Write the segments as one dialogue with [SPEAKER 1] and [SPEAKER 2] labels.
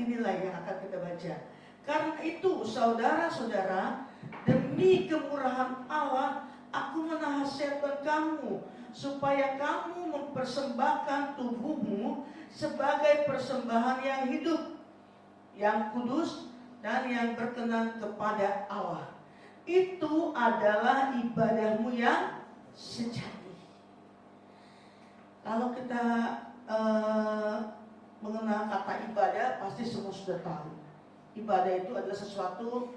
[SPEAKER 1] inilah yang akan kita baca. Karena itu saudara-saudara, demi kemurahan Allah, aku menasihatkan kamu supaya kamu mempersembahkan tubuhmu sebagai persembahan yang hidup, yang kudus, dan yang berkenan kepada Allah. Itu adalah ibadahmu yang sejati. Kalau kita mengenal kata ibadah, pasti semua sudah tahu. Ibadah itu adalah sesuatu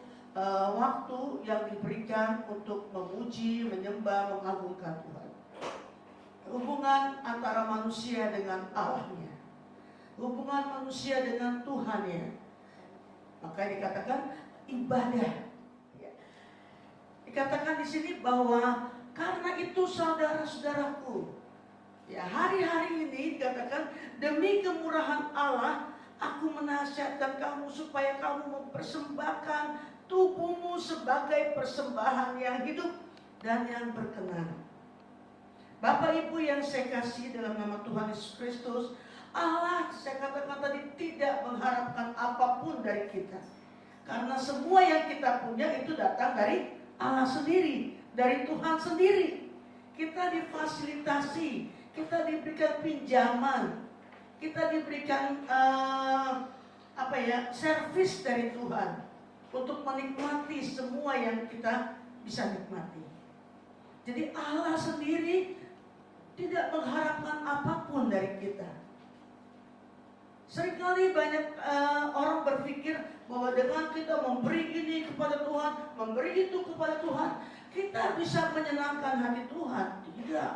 [SPEAKER 1] waktu yang diberikan untuk memuji, menyembah, mengagungkan Tuhan. Hubungan antara manusia dengan Allahnya, hubungan manusia dengan Tuhannya. Makanya dikatakan ibadah. Dikatakan di sini bahwa karena itu saudara-saudaraku, ya, hari-hari ini dikatakan demi kemurahan Allah, aku menasihatkan kamu supaya kamu mempersembahkan tubuhmu sebagai persembahan yang hidup dan yang berkenan. Bapak Ibu yang saya kasih dalam nama Tuhan Yesus Kristus, Allah, saya katakan tadi, tidak mengharapkan apapun dari kita. Karena semua yang kita punya itu datang dari Allah sendiri, dari Tuhan sendiri. Kita difasilitasi, kita diberikan pinjaman, kita diberikan servis dari Tuhan untuk menikmati semua yang kita bisa nikmati. Jadi Allah sendiri tidak mengharapkan apapun dari kita. Seringkali banyak orang berpikir bahwa dengan kita memberi ini kepada Tuhan, memberi itu kepada Tuhan, kita bisa menyenangkan hati Tuhan. Tidak.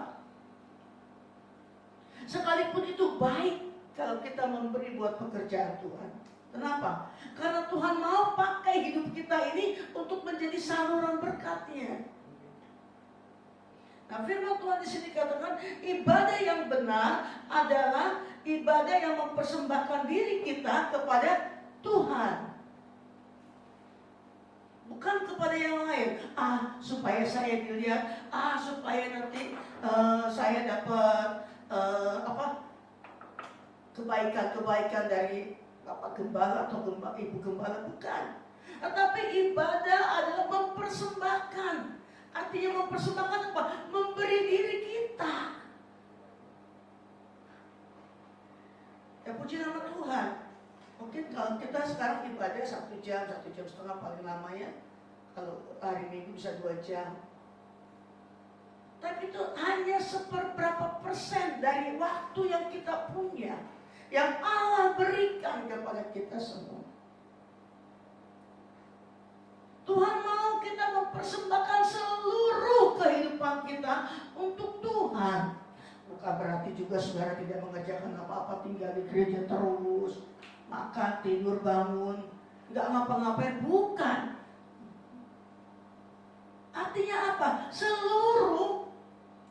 [SPEAKER 1] Sekalipun itu baik kalau kita memberi buat pekerjaan Tuhan. Kenapa? Karena Tuhan mau pakai hidup kita ini untuk menjadi saluran berkat-Nya. Nah, firman Tuhan di sini katakan ibadah yang benar adalah ibadah yang mempersembahkan diri kita kepada Tuhan, bukan kepada yang lain. Supaya saya dilihat, supaya nanti saya dapat kebaikan-kebaikan dari Bapak Gembala atau Ibu Gembala, bukan. Tetapi ibadah adalah mempersembahkan. Artinya mempersembahkan apa? Memberi diri kita. Ya, puji nama Tuhan. Mungkin kalau kita sekarang ibadah 1 jam, 1 jam setengah paling lamanya. Kalau hari Minggu bisa 2 jam. Tapi itu hanya seberapa persen dari waktu yang kita punya, yang Allah berikan kepada kita semua. Tuhan mau kita mempersembahkan seluruh kehidupan kita untuk Tuhan. Bukan berarti juga saudara tidak mengerjakan apa-apa, tinggal di gereja terus, makan, tidur, bangun, nggak ngapa-ngapain, bukan. Artinya apa? Seluruh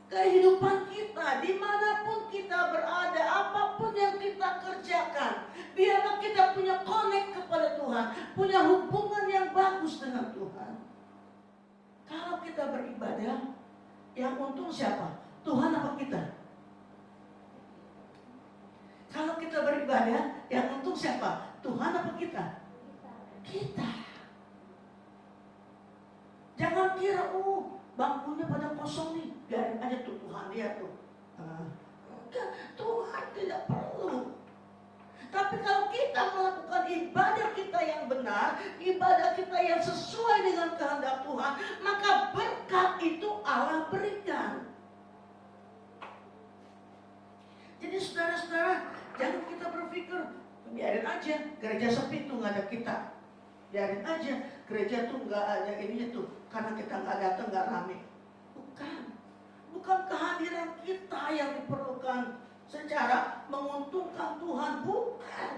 [SPEAKER 1] kehidupan kita, dimanapun kita berada, apapun yang kita kerjakan, biarlah kita punya connect kepada Tuhan, punya hubungan yang bagus dengan Tuhan. Kalau kita beribadah, yang untung siapa? Tuhan apa kita? Kalau kita beribadah, yang untung siapa? Tuhan apa kita? Kita. Jangan kira, bangkunya pada kosong nih, biarin aja tuh Tuhan lihat tuh. Tuhan tidak perlu. Tapi kalau kita melakukan ibadah kita yang benar, ibadah kita yang sesuai dengan kehendak Tuhan, maka berkat itu Allah berikan. Jadi saudara-saudara, jangan kita berpikir, biarin aja gereja sepi tuh nggak ada kita. Biarin aja gereja tuh nggak ada ini tuh, karena kita nggak datang, nggak rame. Bukan kehadiran kita yang diperlukan secara menguntungkan Tuhan, bukan.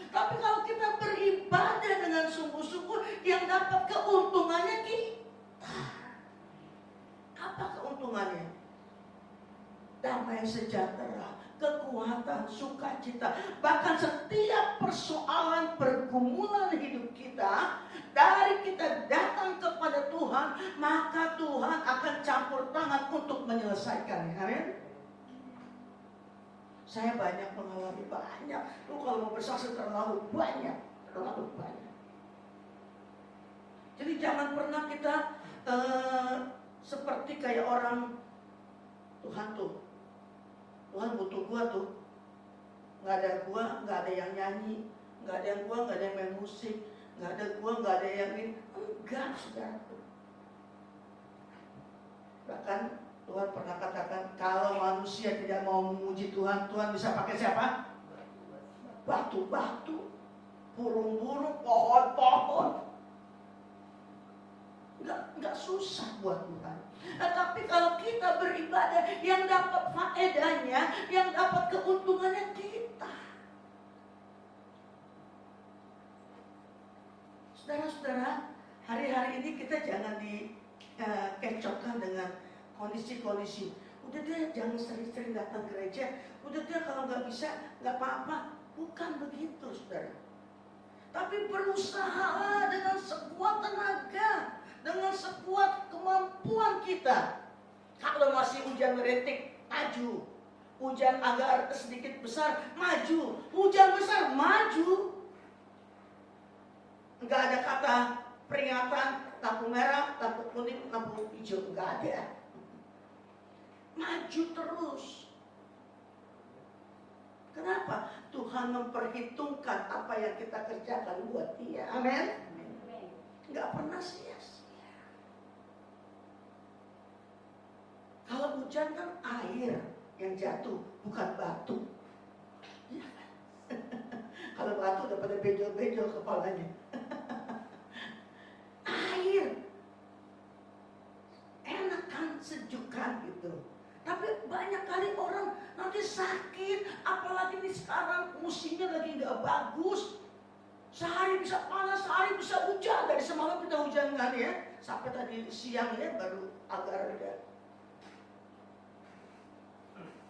[SPEAKER 1] Tapi kalau kita beribadah dengan sungguh-sungguh, yang dapat keuntungannya kita. Apa keuntungannya? Damai sejahtera, kekuatan, sukacita. Bahkan setiap persoalan pergumulan hidup kita, dari kita datang kepada Tuhan, maka Tuhan akan campur tangan untuk menyelesaikannya. Amin. Saya banyak mengalami, banyak. Lu kalau mau bersaksi terlalu banyak. terlalu banyak. Jadi jangan pernah kita seperti kayak orang, Tuhan butuh gua tuh. Nggak ada gua, nggak ada yang nyanyi, nggak ada yang gua, nggak ada yang main musik, nggak ada gua, nggak ada yang ini. Enggak, saudaraku. Bahkan Tuhan pernah katakan, kalau manusia tidak mau memuji Tuhan, Tuhan bisa pakai siapa? Batu-batu, burung-burung, pohon-pohon. Enggak susah buat Tuhan. Tapi kalau kita beribadah, yang dapat faedahnya, yang dapat keuntungannya kita. Saudara-saudara, hari-hari ini kita jangan dikecokkan dengan kondisi-kondisi. Udah deh, jangan sering-sering datang gereja. Udah deh, kalau nggak bisa, nggak apa-apa. Bukan begitu, saudara. Tapi berusahalah dengan sekuat tenaga, dengan sekuat kemampuan kita. Kalau masih hujan merintik, maju. Hujan agak sedikit besar, maju. Hujan besar, maju. Nggak ada kata peringatan, lampu merah, lampu kuning, lampu hijau. Nggak ada. Maju terus. Kenapa? Tuhan memperhitungkan apa yang kita kerjakan buat Dia. Amin. Nggak pernah sia-sia. Kalau hujan kan air yang jatuh, bukan batu. Ya kan? Kalau batu udah pada bejol-bejol kepalanya. Air enak kan, sejuk kan gitu. Tapi banyak kali orang nanti sakit, apalagi ini sekarang musimnya lagi nggak bagus. Sehari bisa panas, sehari bisa hujan. Dari semalam kita hujan kan ya, sampai tadi siang ya baru agak reda.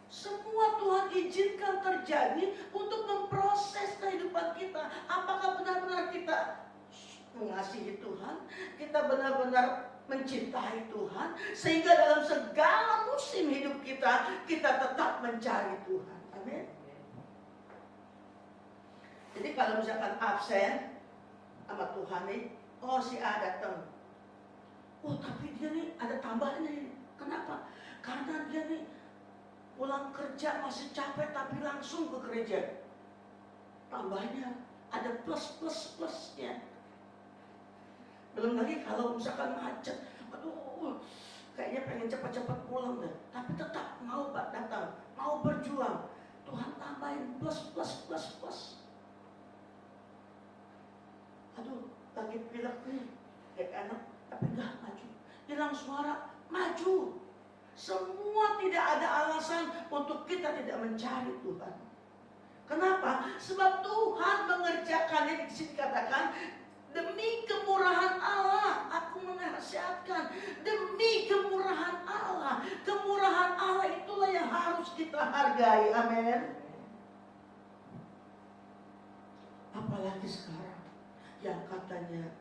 [SPEAKER 1] Semua Tuhan izinkan terjadi untuk memproses kehidupan kita. Apakah benar-benar kita mengasihi Tuhan, kita benar-benar mencintai Tuhan, sehingga dalam segala musim hidup kita, kita tetap mencari Tuhan. Amin. Jadi kalau misalkan absen sama Tuhan nih, oh si A datang, oh tapi dia nih ada tambahannya nih. Kenapa? Karena dia nih pulang kerja masih capek tapi langsung ke gereja. Tambahnya ada plus-plus-plusnya. Belum lagi kalau misalkan macet, aduh, kayaknya pengen cepat-cepat pulang deh. Tapi tetap mau datang, mau berjuang. Tuhan tambahin plus. Aduh, lagi pilek nih, kayak enak, tapi enggak maju. Hilang suara, maju. Semua tidak ada alasan untuk kita tidak mencari Tuhan. Kenapa? Sebab Tuhan mengerjakannya. Di sini katakan, demi kemurahan Allah, aku menasihatkan. Demi kemurahan Allah. Kemurahan Allah itulah yang harus kita hargai. Amin. Apalagi sekarang yang katanya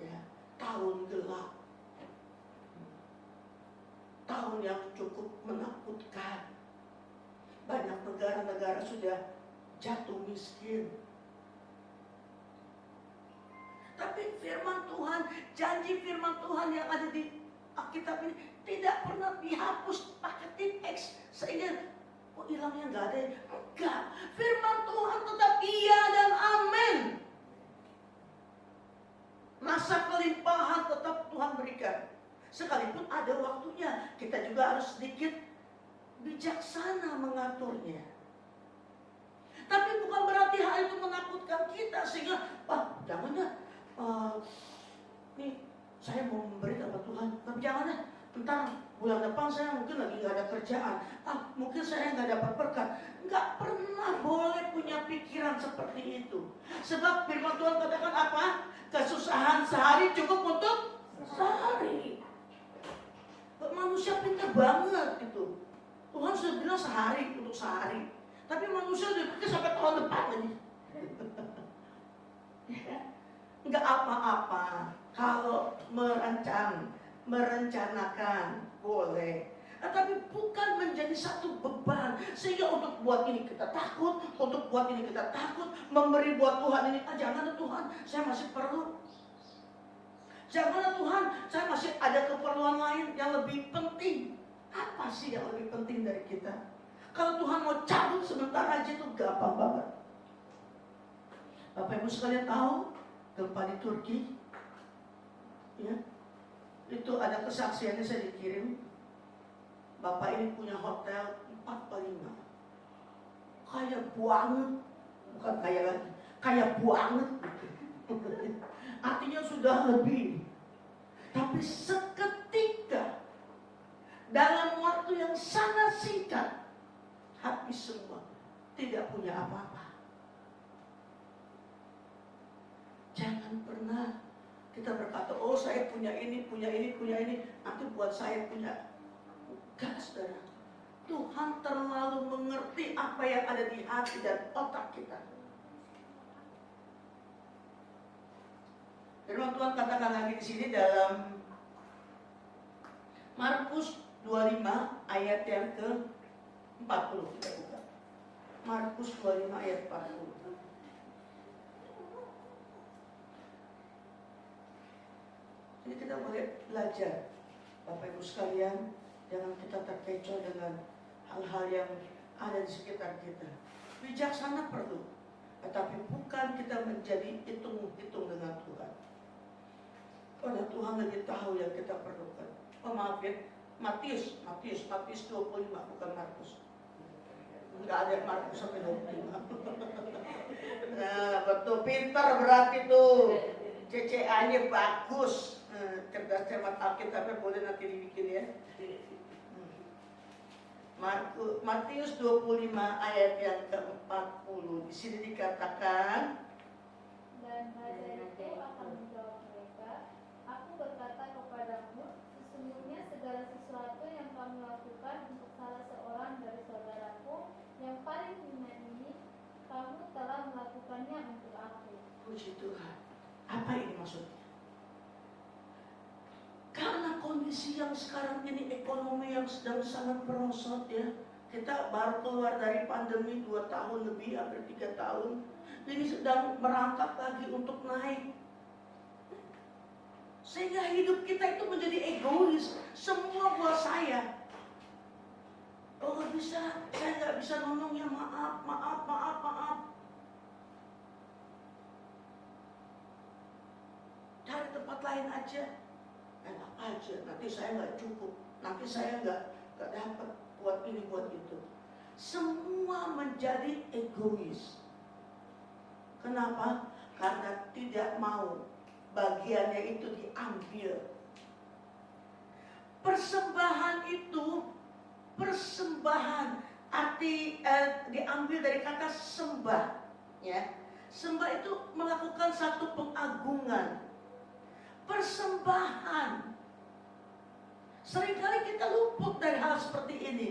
[SPEAKER 1] ya, tahun gelap, tahun yang cukup menakutkan. Banyak negara-negara sudah jatuh miskin. Tapi firman Tuhan, janji firman Tuhan yang ada di Alkitab ini tidak pernah dihapus pakai tip X sehingga hilangnya nggak ada. Enggak, firman Tuhan tetap iya dan amin. Masa kelimpahan tetap Tuhan berikan. Sekalipun ada waktunya, kita juga harus sedikit bijaksana mengaturnya. Tapi bukan berarti hal itu menakutkan kita sehingga, jangan ya. Nih saya mau memberi sama Tuhan, tapi jangan deh, entar bulan depan saya mungkin lagi nggak ada kerjaan, mungkin saya nggak dapat berkat. Nggak pernah boleh punya pikiran seperti itu. Sebab firman Tuhan katakan apa? Kesusahan sehari cukup untuk sehari. Manusia pintar banget gitu. Tuhan sudah bilang sehari untuk sehari, tapi manusia udah pikir sampai tahun depan lagi. Nggak apa-apa kalau merencanakan boleh, Tetapi bukan menjadi satu beban. Sehingga untuk buat ini kita takut, untuk buat ini kita takut, memberi buat Tuhan ini, jangan Tuhan, saya masih perlu. Jangan Tuhan, saya masih ada keperluan lain yang lebih penting. Apa sih yang lebih penting dari kita? Kalau Tuhan mau cabut sebentar aja itu gampang banget. Bapak Ibu sekalian tahu gempa di Turki, ya, itu ada kesaksiannya, saya dikirim. Bapak ini punya hotel 4 per 5, kaya banget, bukan kaya lagi, kaya banget. Artinya sudah lebih. Tapi seketika dalam waktu yang sangat singkat habis semua, tidak punya apa-apa. Jangan pernah kita berkata, oh saya punya ini, nanti buat saya punya. Enggak, saudara. Tuhan terlalu mengerti apa yang ada di hati dan otak kita. Firman Tuhan katakan lagi di sini dalam Markus 25 ayat yang ke-40. Kita buka. Markus 25 ayat 40. Jadi kita boleh belajar, Bapak Ibu sekalian, jangan kita terkecoh dengan hal-hal yang ada di sekitar kita. Bijaksana perlu, tetapi bukan kita menjadi hitung-hitung dengan Tuhan. Karena Tuhan lebih tahu yang kita perlukan. Oh maaf ya, Matius 25, bukan Markus. Enggak ada Markus sampai 25. Nah, betul, pintar berarti tuh. CCA-nya bagus. Cerdas cermat Alkitabnya boleh nanti dibikin ya. Matius 25 ayat yang ke-40. Di sini dikatakan,
[SPEAKER 2] dan raja itu akan menjawab mereka, aku berkata kepadamu, sesungguhnya segala sesuatu yang kamu lakukan untuk salah seorang dari saudaraku yang paling hina ini, kamu telah melakukannya untuk aku.
[SPEAKER 1] Puji Tuhan. Apa ini maksudnya? Karena kondisi yang sekarang ini, ekonomi yang sedang sangat merosot ya. Kita baru keluar dari pandemi 2 tahun lebih, hampir 3 tahun. Ini sedang merangkak lagi untuk naik. Sehingga hidup kita itu menjadi egois. Semua buat saya. Oh nggak bisa, saya nggak bisa nolong ya, maaf. Cari tempat lain aja. Enak aja, nanti saya nggak cukup, nanti saya nggak dapat buat ini buat itu. Semua menjadi egois. Kenapa? Karena tidak mau bagiannya itu diambil. Persembahan itu, arti diambil dari kata sembah, ya. Sembah itu melakukan satu pengagungan. Persembahan. Seringkali kita luput dari hal seperti ini.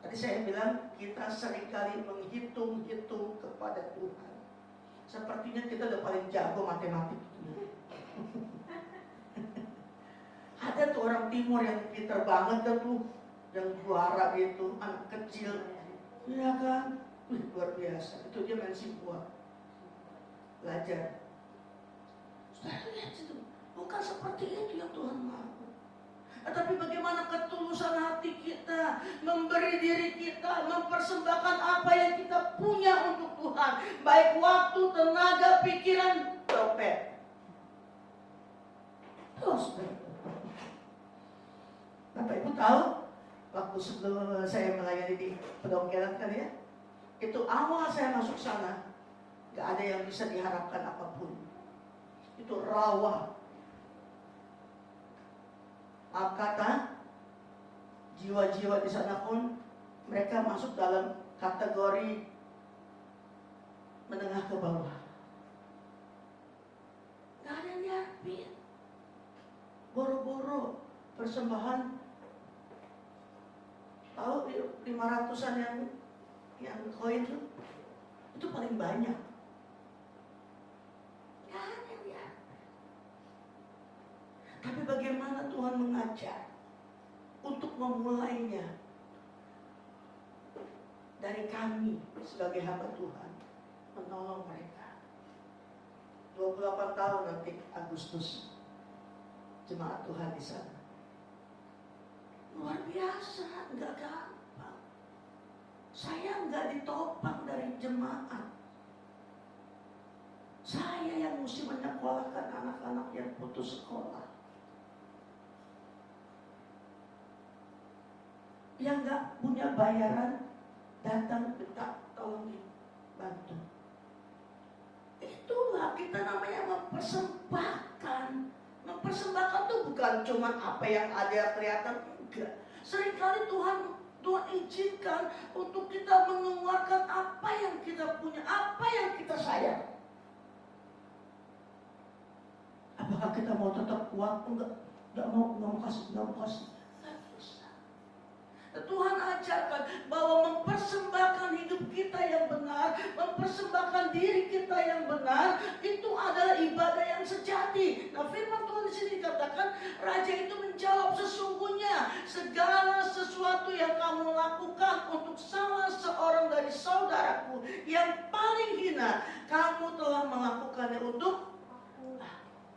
[SPEAKER 1] Tadi saya bilang kita seringkali menghitung-hitung kepada Tuhan. Sepertinya kita udah paling jago matematik. Ada tuh orang timur yang pintar banget tuh, yang juara gitu, anak kecil, iya kan? Luar biasa. Itu dia main simpua, belajar. Saudara lihat itu, bukan seperti itu yang Tuhan mau. Tetapi bagaimana ketulusan hati kita, memberi diri kita, mempersembahkan apa yang kita punya untuk Tuhan, baik waktu, tenaga, pikiran, dompet. Terus, Bapak Ibu tahu, waktu sebelum saya melayani di pedongkelan kan ya, itu awal saya masuk sana, gak ada yang bisa diharapkan apapun. Itu rawa. Maaf kata, jiwa-jiwa di sana pun mereka masuk dalam kategori menengah ke bawah. Gak ada yang nyiapin. Boro-boro persembahan. Tahu 500-an yang koin itu paling banyak. Tapi bagaimana Tuhan mengajar untuk memulainya dari kami sebagai hamba Tuhan, menolong mereka. 28 tahun nanti Agustus jemaat Tuhan di sana. Luar biasa, nggak gampang. Saya nggak ditopang dari jemaat. Saya yang mesti menyekolahkan anak-anak yang putus sekolah, yang nggak punya bayaran, datang minta tolong dibantu. Itulah kita namanya mempersembahkan. Mempersembahkan itu bukan cuma apa yang ada kelihatan, enggak. Seringkali Tuhan izinkan untuk kita mengeluarkan apa yang kita punya, apa yang kita sayang. Apakah kita mau tetap kuat? Enggak mau kasih. Enggak bisa. Tuhan ajarkan bahwa mempersembahkan hidup kita yang benar, mempersembahkan diri kita yang benar, itu adalah ibadah yang sejati. Nah, firman Tuhan di sini dikatakan, raja itu menjawab, sesungguhnya segala sesuatu yang kamu lakukan untuk salah seorang dari saudaraku yang paling hina, kamu telah melakukannya untuk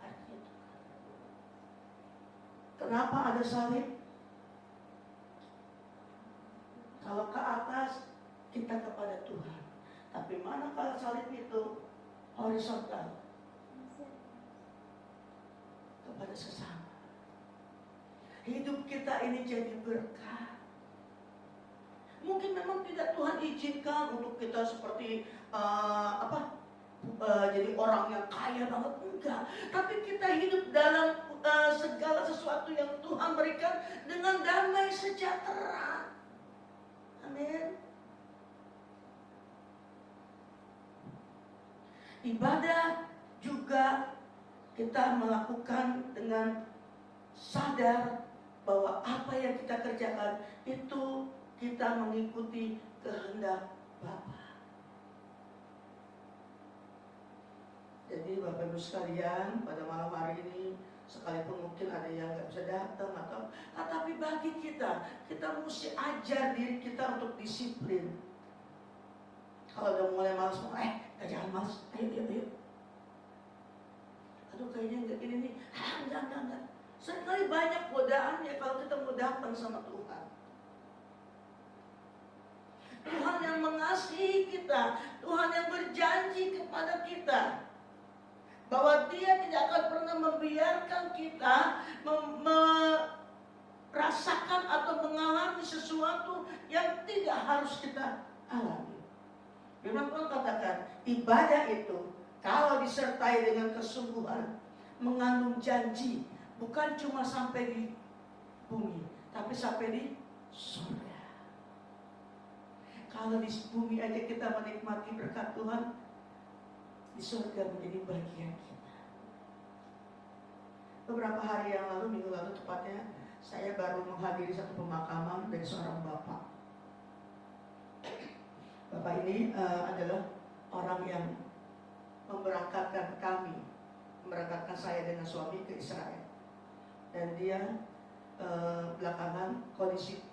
[SPEAKER 1] aku. Kenapa ada salib? Kalau ke atas, kita kepada Tuhan. Tapi manakala salib itu horizontal, kepada sesama. Hidup kita ini jadi berkah. Mungkin memang tidak Tuhan izinkan untuk kita seperti jadi orang yang kaya banget, enggak. Tapi kita hidup dalam segala sesuatu yang Tuhan berikan dengan damai sejahtera. Amin. Ibadah juga kita melakukan dengan sadar bahwa apa yang kita kerjakan itu kita mengikuti kehendak Bapa. Jadi Bapak Ibu sekalian, pada malam hari ini, sekalipun mungkin ada yang nggak bisa datang tapi bagi kita mesti ajar diri kita untuk disiplin. Kalau udah mulai malas, jangan malas, ayo. Aduh, kayaknya nggak ini nih, enggak. Seringkali banyak godaan ya kalau kita mau datang sama Tuhan. Tuhan yang mengasihi kita, Tuhan yang berjanji kepada kita bahwa Dia tidak akan pernah membiarkan kita merasakan atau mengalami sesuatu yang tidak harus kita alami. Firman Tuhan katakan, ibadah itu kalau disertai dengan kesungguhan, mengandung janji, bukan cuma sampai di bumi, tapi sampai di surga. Kalau di bumi aja kita menikmati berkat Tuhan, di surga menjadi bagian kita. Beberapa hari yang lalu, minggu lalu tepatnya, saya baru menghadiri satu pemakaman dari seorang bapak. Bapak ini adalah orang yang memberangkatkan saya dengan suami ke Israel. Dan dia belakangan kondisi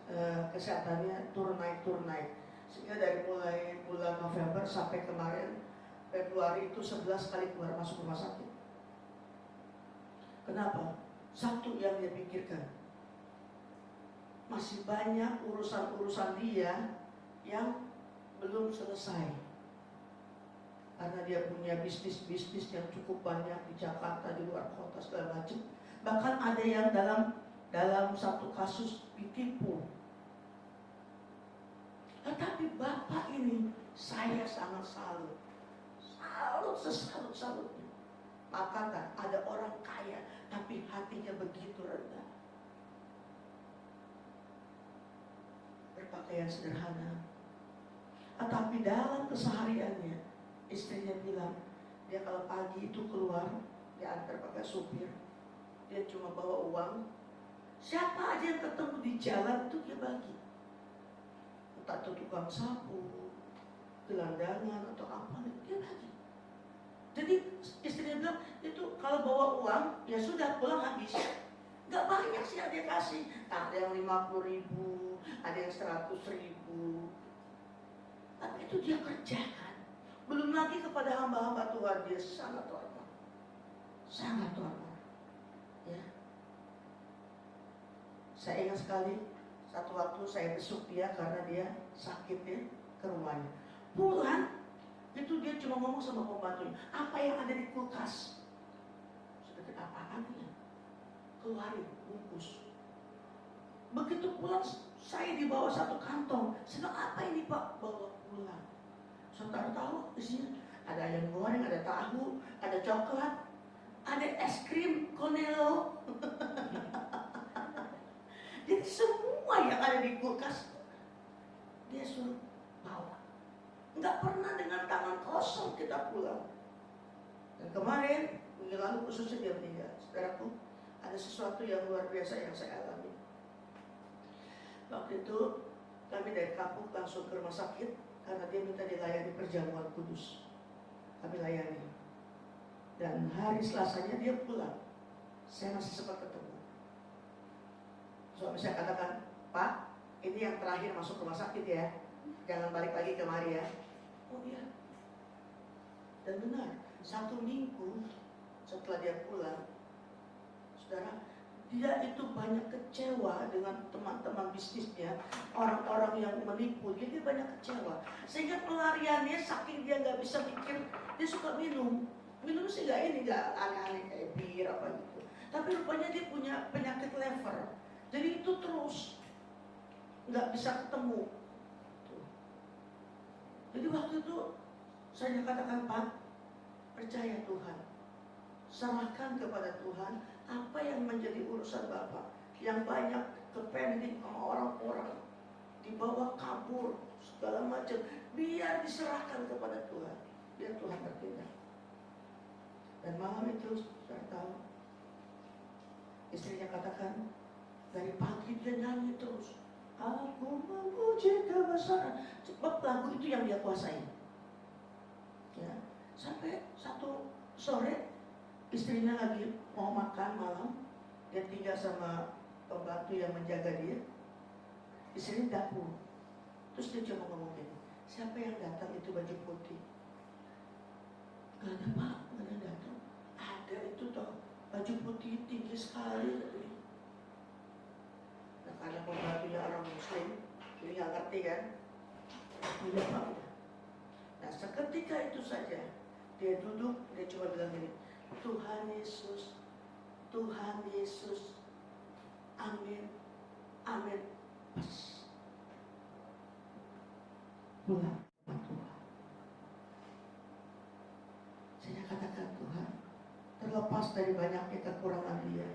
[SPEAKER 1] kesehatannya turun naik. Sehingga dari mulai bulan November sampai kemarin Februari itu 11 kali keluar masuk rumah sakit. Kenapa? Satu yang dia pikirkan, masih banyak urusan-urusan dia yang belum selesai. Karena dia punya bisnis yang cukup banyak di Jakarta, di luar kota, segala macam. Bahkan ada yang dalam satu kasus ditipu. Tetapi bapak ini saya sangat salut. Sesalutnya. Maka kan ada orang kaya tapi hatinya begitu rendah, berpakaian sederhana, tetapi dalam kesehariannya istrinya bilang, dia kalau pagi itu keluar, dia antar pakai supir, dia cuma bawa uang, siapa aja yang ketemu di jalan itu dia bagi, entah itu tukang sapu, gelandangan atau apa, dia bagi. Jadi istrinya bilang, itu kalau bawa uang, ya sudah pulang habis. Gak banyak sih yang dia kasih. Ada yang 50.000, ada yang 100.000. Tapi itu dia kerjakan. Belum lagi kepada hamba-hamba Tuhan, dia sangat hormat. Sangat hormat. Ya. Saya ingat sekali, satu waktu saya besuk dia karena dia sakit ya, ke rumahnya. Pulang, itu dia cuma ngomong sama pembantunya, apa yang ada di kulkas? Sedikit apaan ya? Keluarin, bungkus. Begitu pulang, saya dibawa satu kantong. Sedang apa ini Pak? Bawa pulang. Saudara tahu isinya ada ayam goreng, ada tahu, ada coklat, ada es krim Cornello. Jadi semua yang ada di kulkas dia suruh bawa. Nggak pernah dengan tangan kosong kita pulang. Dan kemarin, minggu lalu khususnya dia meninggal. Saudaraku, ada sesuatu yang luar biasa yang saya alami. Waktu itu kami dari kampung langsung ke rumah sakit karena dia minta dilayani perjamuan kudus. Kami layani. Dan hari Selasanya dia pulang. Saya masih sempat ketemu. Suami saya katakan, Pak, ini yang terakhir masuk rumah sakit ya. Jangan balik lagi kemari ya. Oh iya. Dan benar, 1 minggu setelah dia pulang, saudara, dia itu banyak kecewa dengan teman-teman bisnisnya, orang-orang yang menipu. Dia banyak kecewa. Sehingga pelariannya saking dia nggak bisa mikir, dia suka minum. Minum sih nggak aneh-aneh kayak bir apa gitu. Tapi rupanya dia punya penyakit lever. Jadi itu terus nggak bisa ketemu. Jadi waktu itu saya katakan, Pak, percaya Tuhan, serahkan kepada Tuhan apa yang menjadi urusan Bapak, yang banyak kepending sama orang-orang, dibawa kabur segala macam, biar diserahkan kepada Tuhan, biar Tuhan bertindak. Dan malam itu saya tahu, istrinya katakan, dari pagi dia nyanyi terus, aku memuji kebesaran. Sebab lagu itu yang dia kuasai. Ya, sampai satu sore istrinya lagi mau makan malam, dia tinggal sama pembantu yang menjaga dia. Istrinya dapur. Terus dia cuma ngomong gini, siapa yang datang itu baju putih? Gak ada Pak, gak ada datang. Ada itu toh, baju putih tinggi sekali. Nah, karena pembantunya orang Muslim, jadi nggak ngerti kan? Iya Pak. Nah, seketika itu saja dia duduk, dia cuma bilang gini, Tuhan Yesus, Tuhan Yesus, amin, amin. Pas pulang Tuhan. Saya katakan Tuhan, terlepas dari banyaknya kekurangan dia,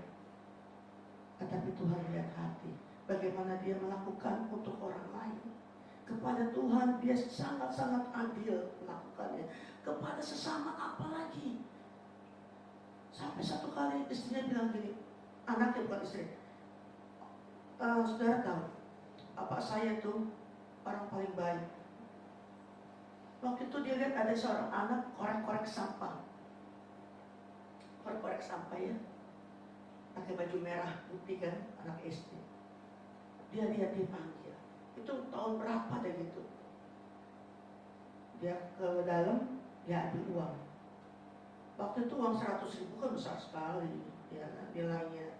[SPEAKER 1] tetapi Tuhan lihat hati, bagaimana dia melakukan untuk orang lain. Kepada Tuhan dia sangat-sangat adil melakukannya. Kepada sesama apalagi. Sampai satu kali istrinya bilang gini, anaknya bukan istri, saudara tahu, bapak saya itu orang paling baik. Waktu itu dia lihat ada seorang anak korek-korek sampah. Korek-korek sampah ya, pakai baju merah putih kan, anak SD. Dia lihat, dia panggil. Itu tahun berapa deh gitu. Dia ke dalam, dia ambil uang. Waktu itu uang 100.000 kan besar sekali, ya nilainya.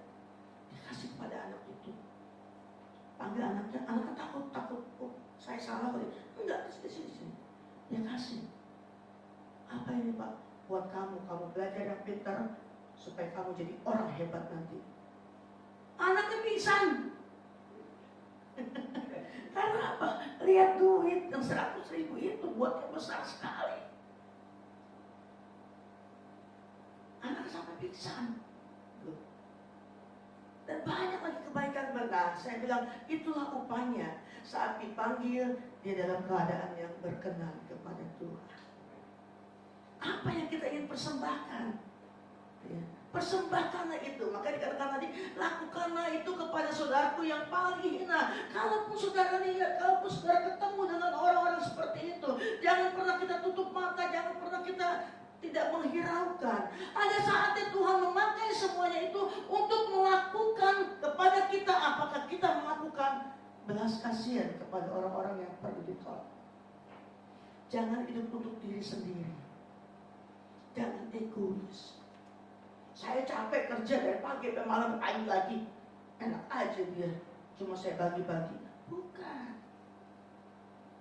[SPEAKER 1] Dikasih kepada anak itu. Panggil anaknya takut. Oh, saya salah kali. Enggak, di sini. Dia kasih. Apa ini Pak? Buat kamu belajar yang pintar supaya kamu jadi orang hebat nanti. Anaknya pingsan. Karena apa? Lihat duit yang 100.000 itu buatnya besar sekali. Anak sampai pingsan. Dan banyak lagi kebaikan benar. Saya bilang itulah upahnya. Saat dipanggil, dia dalam keadaan yang berkenan kepada Tuhan. Apa yang kita ingin persembahkan? Ya. Persembahkanlah itu. Maka dikatakan tadi, lakukanlah itu kepada saudaraku yang paling hina. Kalaupun saudara lihat, kalaupun saudara ketemu dengan orang-orang seperti itu, jangan pernah kita tutup mata, jangan pernah kita tidak menghiraukan. Ada saatnya Tuhan memakai semuanya itu untuk melakukan kepada orang-orang yang perlu ditolong. Jangan hidup untuk diri sendiri. Jangan egois. Saya capek kerja dari pagi sampai malam, pagi lagi. Enak aja dia, cuma saya bagi-bagi. Bukan.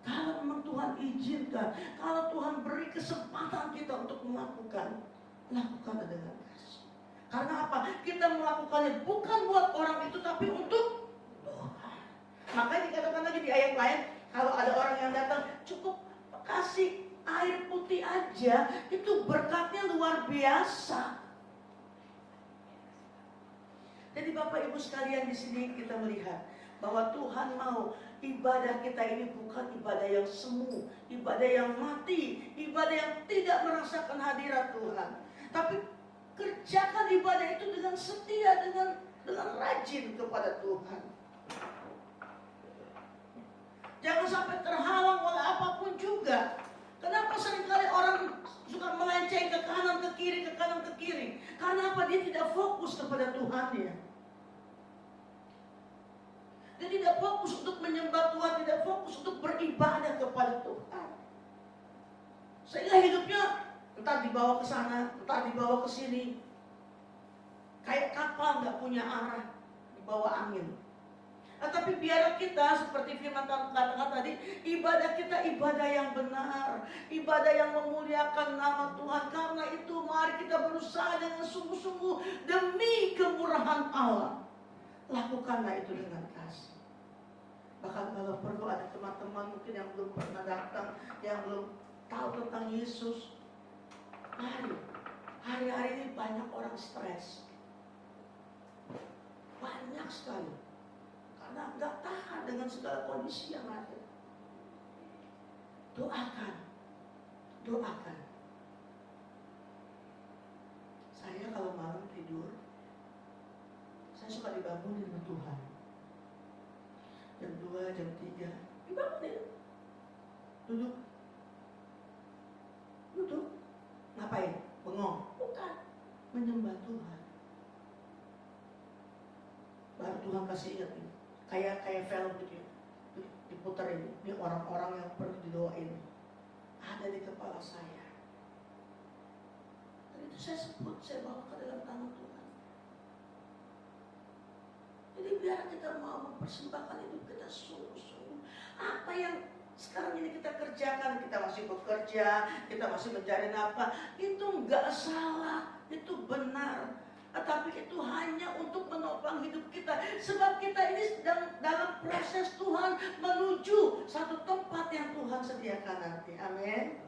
[SPEAKER 1] Kalau memang Tuhan izinkan, kalau Tuhan beri kesempatan kita untuk melakukan, lakukan dengan kasih. Karena apa? Kita melakukannya bukan buat orang itu, tapi untuk Tuhan. Makanya dikatakan lagi di ayat lain, kalau ada orang yang datang, cukup kasih air putih aja, itu berkatnya luar biasa. Jadi Bapak Ibu sekalian, di sini kita melihat bahwa Tuhan mau ibadah kita ini bukan ibadah yang semu, ibadah yang mati, ibadah yang tidak merasakan hadirat Tuhan. Tapi kerjakan ibadah itu dengan setia, dengan rajin kepada Tuhan. Jangan sampai terhalang oleh apapun juga. Kenapa seringkali orang suka melenceng ke kanan, ke kiri, ke kanan, ke kiri? Karena apa? Dia tidak fokus kepada Tuhannya. Dia tidak fokus untuk menyembah Tuhan, tidak fokus untuk beribadah kepada Tuhan. Sehingga hidupnya entar dibawa ke sana, entar dibawa ke sini. Kayak kapal nggak punya arah, dibawa angin. Tapi biar kita, seperti firman Tuhan katakan tadi, ibadah kita ibadah yang benar, ibadah yang memuliakan nama Tuhan. Karena itu mari kita berusaha dengan sungguh-sungguh demi kemurahan Allah. Lakukanlah itu dengan kasih. Bahkan kalau perlu ada teman-teman mungkin yang belum pernah datang, yang belum tahu tentang Yesus, mari. Hari-hari ini banyak orang stres, banyak sekali. Karena nggak tahan dengan segala kondisi yang ada. Doakan. Saya kalau malam tidur, saya suka dibangunin sama Tuhan. Jam 2, jam 3, dibangunin. Duduk. Ngapain? Bengong? Bukan. Menyembah Tuhan. Baru Tuhan kasih ingat ini. Kayak film gitu, diputar ini orang-orang yang perlu didoain ada di kepala saya. Dan itu saya sebut, saya bawa ke dalam tangan Tuhan. Jadi biar kita mau mempersembahkan hidup kita sungguh-sungguh. Apa yang sekarang ini kita kerjakan, kita masih bekerja, kita masih mencari nafkah, itu enggak salah, itu benar. Tetapi itu hanya untuk menopang hidup kita. Sebab kita ini sedang dalam proses Tuhan menuju satu tempat yang Tuhan sediakan nanti. Amin.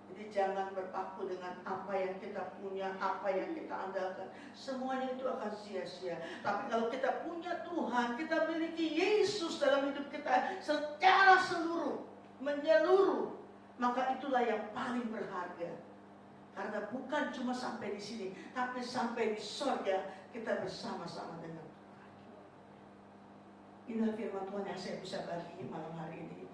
[SPEAKER 1] Jadi jangan berpaku dengan apa yang kita punya, apa yang kita andalkan. Semuanya itu akan sia-sia. Tapi kalau kita punya Tuhan, kita miliki Yesus dalam hidup kita secara menyeluruh, maka itulah yang paling berharga. Karena bukan cuma sampai di sini, tapi sampai di surga kita bersama-sama dengan Tuhan. Inilah firman Tuhan yang saya bisa bagi malam hari ini.